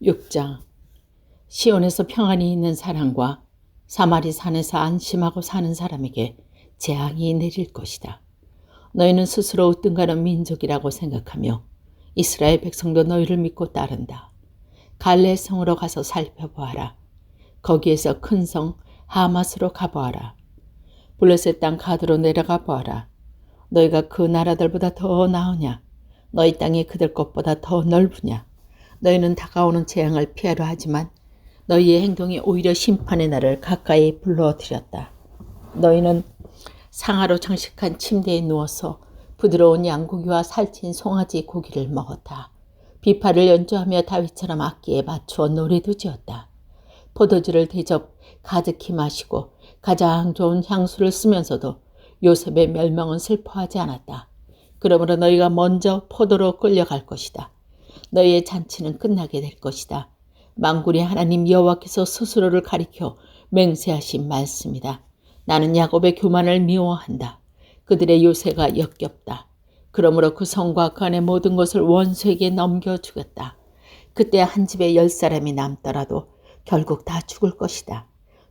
6장. 시온에서 평안히 있는 사람과 사마리 산에서 안심하고 사는 사람에게 재앙이 내릴 것이다. 너희는 스스로 으뜸가는 민족이라고 생각하며 이스라엘 백성도 너희를 믿고 따른다. 갈레 성으로 가서 살펴보아라. 거기에서 큰 성 하맛으로 가보아라. 블레셋 땅 가드로 내려가 보아라. 너희가 그 나라들보다 더 나으냐? 너희 땅이 그들 것보다 더 넓으냐? 너희는 다가오는 재앙을 피하려 하지만 너희의 행동이 오히려 심판의 날을 가까이 불러들였다. 너희는 상아로 장식한 침대에 누워서 부드러운 양고기와 살찐 송아지 고기를 먹었다. 비파를 연주하며 다윗처럼 악기에 맞추어 노래도 지었다. 포도주를 대접 가득히 마시고 가장 좋은 향수를 쓰면서도 요셉의 멸망은 슬퍼하지 않았다. 그러므로 너희가 먼저 포도로 끌려갈 것이다. 너희의 잔치는 끝나게 될 것이다. 만군의 하나님 여호와께서 스스로를 가리켜 맹세하신 말씀이다. 나는 야곱의 교만을 미워한다. 그들의 요새가 역겹다. 그러므로 그 성과 그 안의 모든 것을 원수에게 넘겨주겠다. 그때 한 집에 10사람이 남더라도 결국 다 죽을 것이다.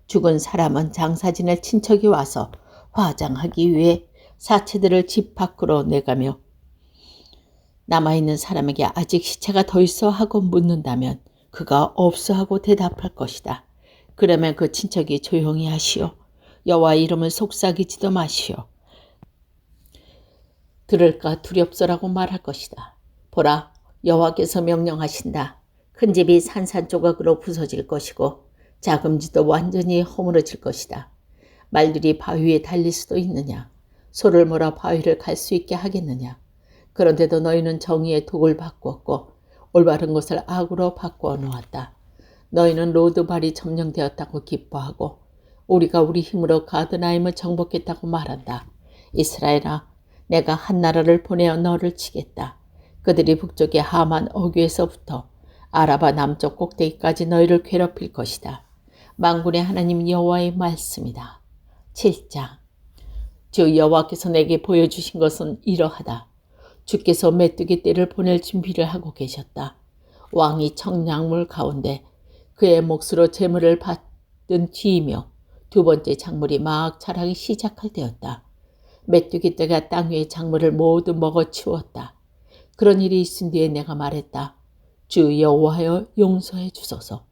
죽은 사람은 장사 지낼 친척이 와서 화장하기 위해 사체들을 집 밖으로 내가며 남아있는 사람에게 아직 시체가 더 있어 하고 묻는다면 그가 없어 하고 대답할 것이다. 그러면 그 친척이 조용히 하시오. 여호와의 이름을 속삭이지도 마시오. 들을까 두렵소라고 말할 것이다. 보라, 여호와께서 명령하신다. 큰 집이 산산조각으로 부서질 것이고 작은 집도 완전히 허물어질 것이다. 말들이 바위에 달릴 수도 있느냐? 소를 몰아 바위를 갈 수 있게 하겠느냐? 그런데도 너희는 정의의 독을 바꾸었고 올바른 것을 악으로 바꾸어 놓았다. 너희는 로드발이 점령되었다고 기뻐하고 우리가 우리 힘으로 가드나임을 정복했다고 말한다. 이스라엘아, 내가 한 나라를 보내어 너를 치겠다. 그들이 북쪽의 하만 어귀에서부터 아라바 남쪽 꼭대기까지 너희를 괴롭힐 것이다. 만군의 하나님 여호와의 말씀이다. 7장. 주 여호와께서 내게 보여주신 것은 이러하다. 주께서 메뚜기 떼를 보낼 준비를 하고 계셨다. 왕이 청량물 가운데 그의 몫으로 재물을 받은 뒤이며 두 번째 작물이 막 자라기 시작할 때였다. 메뚜기 떼가 땅 위의 작물을 모두 먹어치웠다. 그런 일이 있은 뒤에 내가 말했다. 주 여호와여 용서해 주소서.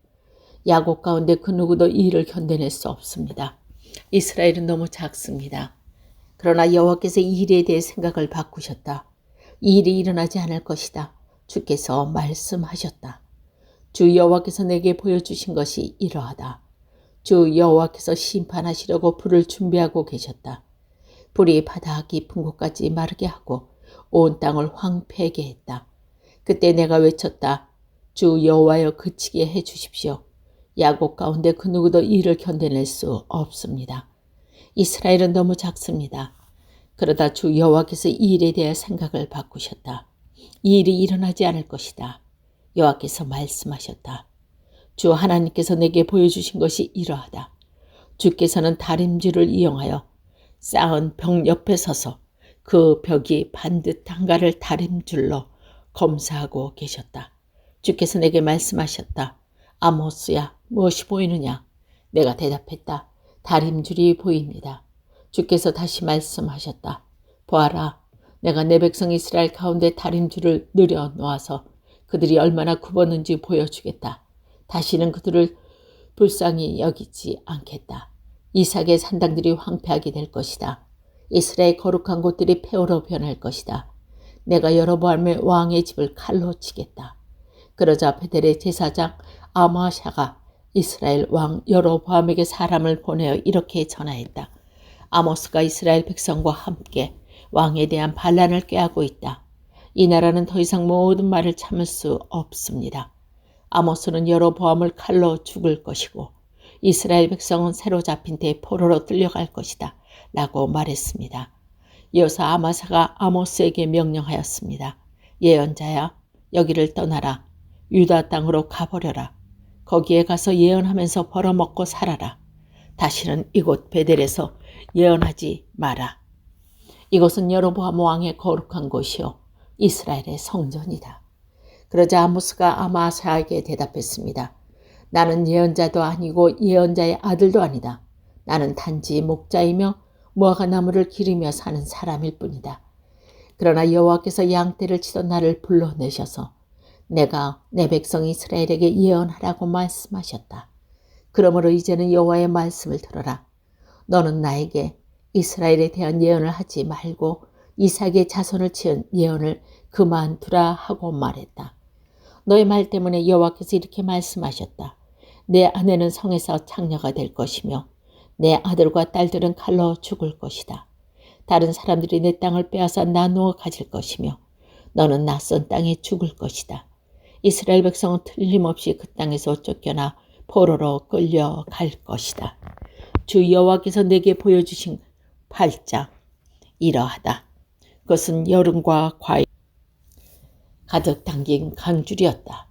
야곱 가운데 그 누구도 이 일을 견뎌낼 수 없습니다. 이스라엘은 너무 작습니다. 그러나 여호와께서 이 일에 대해 생각을 바꾸셨다. 이 일이 일어나지 않을 것이다. 주께서 말씀하셨다. 주 여호와께서 내게 보여주신 것이 이러하다. 주 여호와께서 심판하시려고 불을 준비하고 계셨다. 불이 바다 깊은 곳까지 마르게 하고 온 땅을 황폐하게 했다. 그때 내가 외쳤다. 주 여호와여 그치게 해 주십시오. 야곱 가운데 그 누구도 이를 견뎌낼 수 없습니다. 이스라엘은 너무 작습니다. 그러다 주 여호와께서 이 일에 대해 생각을 바꾸셨다. 이 일이 일어나지 않을 것이다. 여호와께서 말씀하셨다. 주 하나님께서 내게 보여주신 것이 이러하다. 주께서는 다림줄을 이용하여 쌓은 벽 옆에 서서 그 벽이 반듯한가를 다림줄로 검사하고 계셨다. 주께서 내게 말씀하셨다. 아모스야, 무엇이 보이느냐? 내가 대답했다. 다림줄이 보입니다. 주께서 다시 말씀하셨다. 보아라, 내가 내 백성 이스라엘 가운데 다림줄을 늘여 놓아서 그들이 얼마나 굽었는지 보여주겠다. 다시는 그들을 불쌍히 여기지 않겠다. 이삭의 산당들이 황폐하게 될 것이다. 이스라엘 거룩한 곳들이 폐허로 변할 것이다. 내가 여로보암의 왕의 집을 칼로 치겠다. 그러자 베델의 제사장 아마샤가 이스라엘 왕 여로보암에게 사람을 보내어 이렇게 전하였다. 아모스가 이스라엘 백성과 함께 왕에 대한 반란을 꾀하고 있다. 이 나라는 더 이상 모든 말을 참을 수 없습니다. 아모스는 여로보암을 칼로 죽을 것이고 이스라엘 백성은 새로 잡힌 데 포로로 끌려갈 것이다. 라고 말했습니다. 이어서 아마사가 아모스에게 명령하였습니다. 예언자야, 여기를 떠나라. 유다 땅으로 가버려라. 거기에 가서 예언하면서 벌어먹고 살아라. 다시는 이곳 베델에서 예언하지 마라. 이곳은 여로보암 왕의 거룩한 곳이요 이스라엘의 성전이다. 그러자 아모스가 아마사에게 대답했습니다. 나는 예언자도 아니고 예언자의 아들도 아니다. 나는 단지 목자이며 무화과 나무를 기르며 사는 사람일 뿐이다. 그러나 여호와께서 양떼를 치던 나를 불러내셔서 내가 내 백성 이스라엘에게 예언하라고 말씀하셨다. 그러므로 이제는 여호와의 말씀을 들어라. 너는 나에게 이스라엘에 대한 예언을 하지 말고 이삭의 자손을 치은 예언을 그만두라 하고 말했다. 너의 말 때문에 여호와께서 이렇게 말씀하셨다. 내 아내는 성에서 창녀가 될 것이며 내 아들과 딸들은 칼로 죽을 것이다. 다른 사람들이 내 땅을 빼앗아 나누어 가질 것이며 너는 낯선 땅에 죽을 것이다. 이스라엘 백성은 틀림없이 그 땅에서 쫓겨나 포로로 끌려갈 것이다. 주 여호와께서 내게 보여주신 팔자 이러하다. 그것은 여름과 과일 가득 담긴 강줄이었다.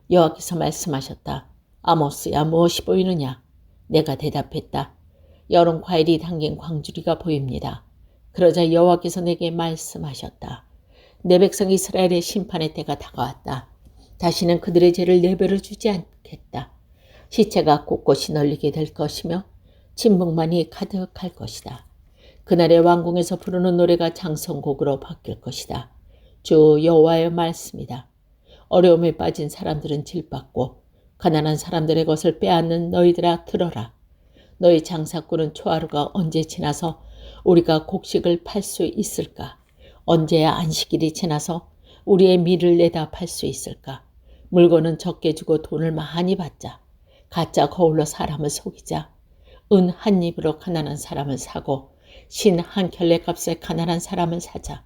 여호와께서 말씀하셨다. 아모스야, 무엇이 보이느냐? 내가 대답했다. 여름 과일이 담긴 광주리가 보입니다. 그러자 여호와께서 내게 말씀하셨다. 내 백성 이스라엘의 심판의 때가 다가왔다. 다시는 그들의 죄를 내버려 주지 않겠다. 시체가 곳곳이 널리게 될 것이며 진흙만이 가득할 것이다. 그날의 왕궁에서 부르는 노래가 장성곡으로 바뀔 것이다. 주 여호와의 말씀이다. 어려움에 빠진 사람들은 질받고 가난한 사람들의 것을 빼앗는 너희들아 들어라. 너희 장사꾼은 초하루가 언제 지나서 우리가 곡식을 팔 수 있을까? 언제야 안식일이 지나서 우리의 밀을 내다 팔 수 있을까? 물건은 적게 주고 돈을 많이 받자. 가짜 거울로 사람을 속이자. 은 한 입으로 가난한 사람을 사고 신 한 켤레 값에 가난한 사람을 사자.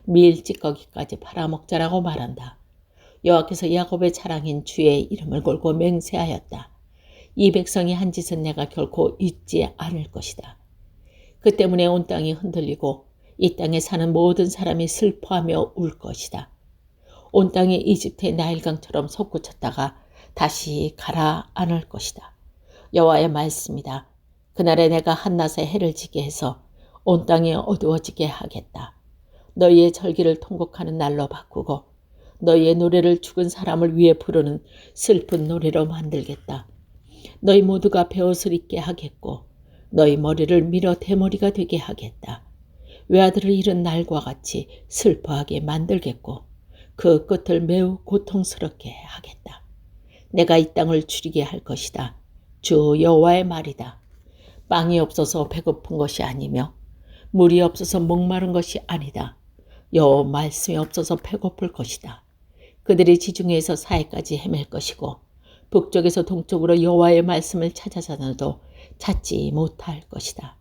밀 찌꺼기까지 팔아먹자라고 말한다. 여호와께서 야곱의 자랑인 주의 이름을 걸고 맹세하였다. 이 백성이 한 짓은 내가 결코 잊지 않을 것이다. 그 때문에 온 땅이 흔들리고 이 땅에 사는 모든 사람이 슬퍼하며 울 것이다. 온 땅이 이집트의 나일강처럼 솟구쳤다가 다시 가라앉을 것이다. 여호와의 말씀이다. 그날에 내가 한낮에 해를 지게 해서 온 땅이 어두워지게 하겠다. 너희의 절기를 통곡하는 날로 바꾸고 너희의 노래를 죽은 사람을 위해 부르는 슬픈 노래로 만들겠다. 너희 모두가 베옷을 입게 하겠고 너희 머리를 밀어 대머리가 되게 하겠다. 외아들을 잃은 날과 같이 슬퍼하게 만들겠고 그 끝을 매우 고통스럽게 하겠다. 내가 이 땅을 줄이게 할 것이다. 주 여호와의 말이다. 빵이 없어서 배고픈 것이 아니며 물이 없어서 목마른 것이 아니다. 여호와 말씀이 없어서 배고플 것이다. 그들이 지중해에서 사해까지 헤맬 것이고 북쪽에서 동쪽으로 여호와의 말씀을 찾아서도 찾지 못할 것이다.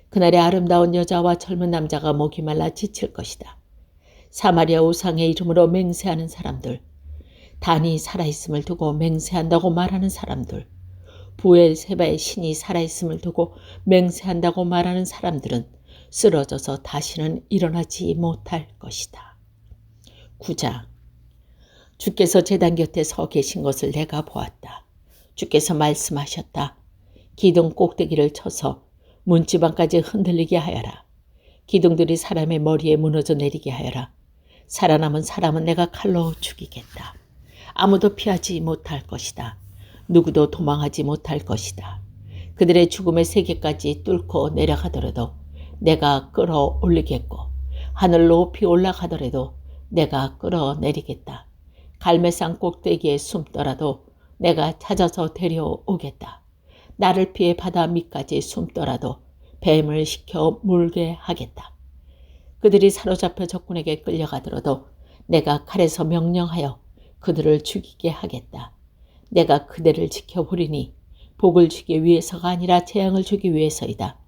그날에 아름다운 여자와 젊은 남자가 목이 말라 지칠 것이다. 사마리아 우상의 이름으로 맹세하는 사람들, 단이 살아있음을 두고 맹세한다고 말하는 사람들, 부엘세바의 신이 살아있음을 두고 맹세한다고 말하는 사람들은 쓰러져서 다시는 일어나지 못할 것이다. 9장. 주께서 제단 곁에 서 계신 것을 내가 보았다. 주께서 말씀하셨다. 기둥 꼭대기를 쳐서 문지방까지 흔들리게 하여라. 기둥들이 사람의 머리에 무너져 내리게 하여라. 살아남은 사람은 내가 칼로 죽이겠다. 아무도 피하지 못할 것이다. 누구도 도망하지 못할 것이다. 그들의 죽음의 세계까지 뚫고 내려가더라도 내가 끌어올리겠고 하늘 높이 올라가더라도 내가 끌어내리겠다. 갈매산 꼭대기에 숨더라도 내가 찾아서 데려오겠다. 나를 피해 바다 밑까지 숨더라도 뱀을 시켜 물게 하겠다. 그들이 사로잡혀 적군에게 끌려가더라도 내가 칼에서 명령하여 그들을 죽이게 하겠다. 내가 그들을 지켜보리니 복을 주기 위해서가 아니라 재앙을 주기 위해서이다.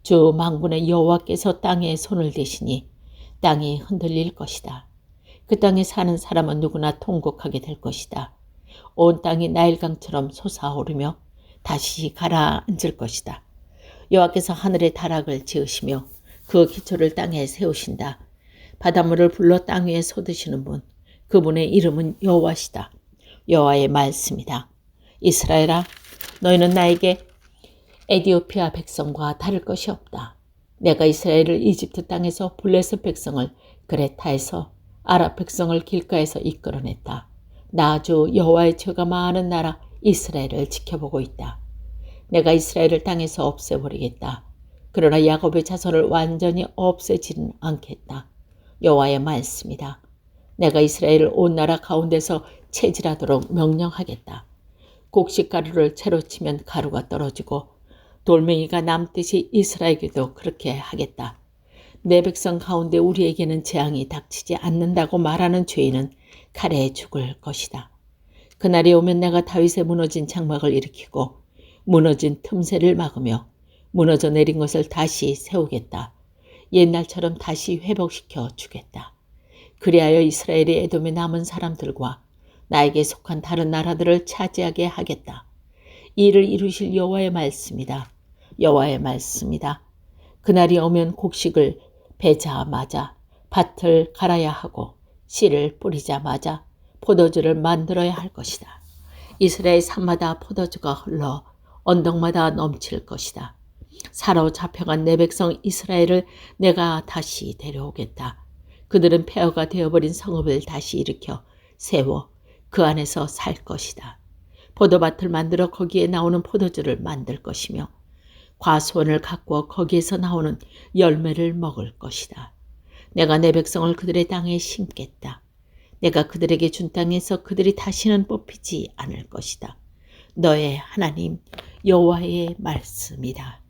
주 만군의 여호와께서 땅에 손을 대시니 땅이 흔들릴 것이다. 그 땅에 사는 사람은 누구나 통곡하게 될 것이다. 온 땅이 나일강처럼 솟아오르며 다시 가라앉을 것이다. 여호와께서 하늘에 다락을 지으시며 그 기초를 땅에 세우신다. 바닷물을 불러 땅 위에 쏟으시는 분, 그분의 이름은 여호와시다. 여호와의 말씀이다. 이스라엘아, 너희는 나에게 에디오피아 백성과 다를 것이 없다. 내가 이스라엘을 이집트 땅에서 블레셋 백성을 그레타에서 아랍 백성을 길가에서 이끌어냈다. 나 주 여호와의 죄가 많은 나라 이스라엘을 지켜보고 있다. 내가 이스라엘을 땅에서 없애버리겠다. 그러나 야곱의 자손을 완전히 없애지는 않겠다. 여호와의 말씀이다. 내가 이스라엘을 온 나라 가운데서 체질하도록 명령하겠다. 곡식가루를 채로 치면 가루가 떨어지고 돌멩이가 남듯이 이스라엘에게도 그렇게 하겠다. 내 백성 가운데 우리에게는 재앙이 닥치지 않는다고 말하는 죄인은 칼에 죽을 것이다. 그날이 오면 내가 다윗의 무너진 장막을 일으키고 무너진 틈새를 막으며 무너져 내린 것을 다시 세우겠다. 옛날처럼 다시 회복시켜 주겠다. 그리하여 이스라엘이 에돔에 남은 사람들과 나에게 속한 다른 나라들을 차지하게 하겠다. 이를 이루실 여호와의 말씀이다. 여호와의 말씀이다. 그날이 오면 곡식을 베자마자 밭을 갈아야 하고 씨를 뿌리자마자 포도주를 만들어야 할 것이다. 이스라엘 산마다 포도주가 흘러 언덕마다 넘칠 것이다. 사로잡혀간 내 백성 이스라엘을 내가 다시 데려오겠다. 그들은 폐허가 되어버린 성읍을 다시 일으켜 세워 그 안에서 살 것이다. 포도밭을 만들어 거기에 나오는 포도주를 만들 것이며 과수원을 가꾸어 거기에서 나오는 열매를 먹을 것이다. 내가 내 백성을 그들의 땅에 심겠다. 내가 그들에게 준 땅에서 그들이 다시는 뽑히지 않을 것이다. 너의 하나님 여호와의 말씀이다.